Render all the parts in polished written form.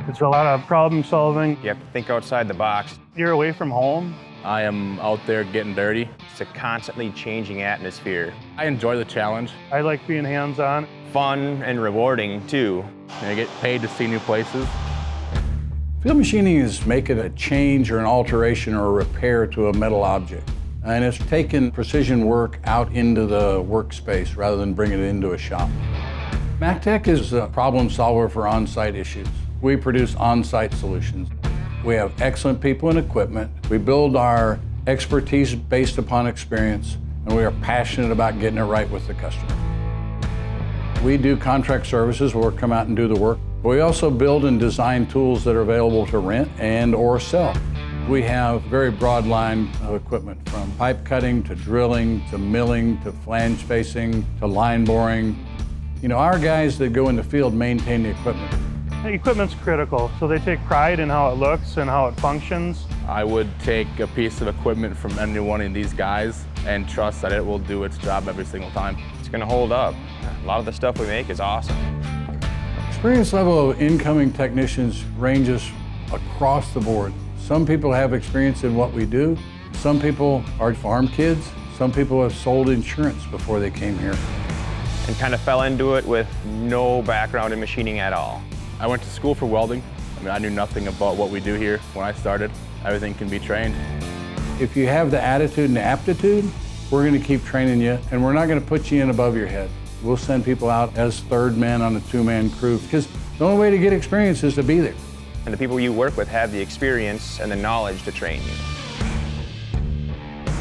It's a lot of problem solving. You have to think outside the box. You're away from home. I am out there getting dirty. It's a constantly changing atmosphere. I enjoy the challenge. I like being hands-on. Fun and rewarding, too. I get paid to see new places. Field machining is making a change or an alteration or a repair to a metal object. And it's taking precision work out into the workspace rather than bringing it into a shop. Mactech is a problem solver for on-site issues. We produce on-site solutions. We have excellent people and equipment. We build our expertise based upon experience, and we are passionate about getting it right with the customer. We do contract services where we come out and do the work. We also build and design tools that are available to rent and or sell. We have a very broad line of equipment, from pipe cutting to drilling to milling to flange facing to line boring. You know, our guys that go in the field maintain the equipment. The equipment's critical, so they take pride in how it looks and how it functions. I would take a piece of equipment from any one of these guys and trust that it will do its job every single time. It's going to hold up. A lot of the stuff we make is awesome. Experience level of incoming technicians ranges across the board. Some people have experience in what we do. Some people are farm kids. Some people have sold insurance before they came here. And kind of fell into it with no background in machining at all. I went to school for welding. I knew nothing about what we do here when I started. Everything can be trained. If you have the attitude and the aptitude, we're going to keep training you, and we're not going to put you in above your head. We'll send people out as third men on a two-man crew, because the only way to get experience is to be there. And the people you work with have the experience and the knowledge to train you.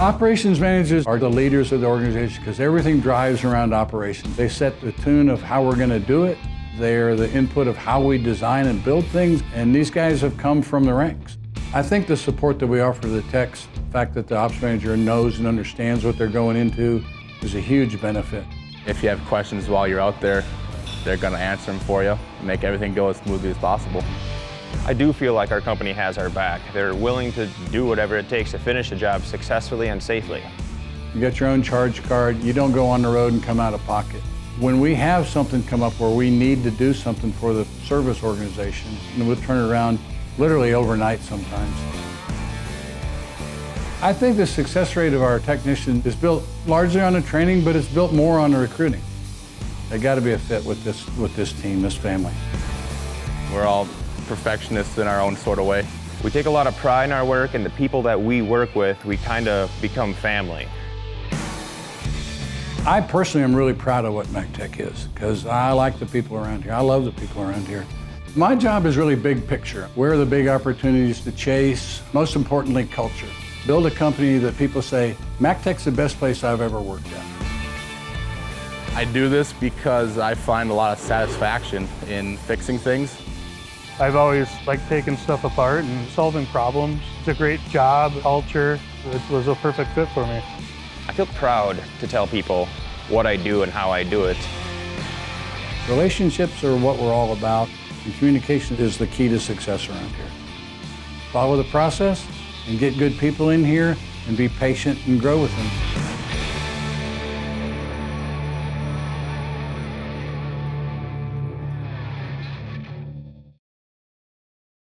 Operations managers are the leaders of the organization because everything drives around operations. They set the tune of how we're going to do it. They're the input of how we design and build things, and these guys have come from the ranks. I think the support that we offer to the techs, the fact that the ops manager knows and understands what they're going into, is a huge benefit. If you have questions while you're out there, they're going to answer them for you and make everything go as smoothly as possible. I do feel like our company has our back. They're willing to do whatever it takes to finish the job successfully and safely. You got your own charge card. You don't go on the road and come out of pocket. When we have something come up where we need to do something for the service organization, and we'll turn it around literally overnight sometimes. I think the success rate of our technicians is built largely on the training, but it's built more on the recruiting. They got to be a fit with this team, this family. We're all perfectionists in our own sort of way. We take a lot of pride in our work, and the people that we work with, we kind of become family. I personally am really proud of what Mactech is, because I like the people around here. I love the people around here. My job is really big picture. Where are the big opportunities to chase? Most importantly, culture. Build a company that people say, Mactech's the best place I've ever worked at. I do this because I find a lot of satisfaction in fixing things. I've always liked taking stuff apart and solving problems. It's a great job, culture. It was a perfect fit for me. I feel proud to tell people what I do and how I do it. Relationships are what we're all about, and communication is the key to success around here. Follow the process and get good people in here and be patient and grow with them.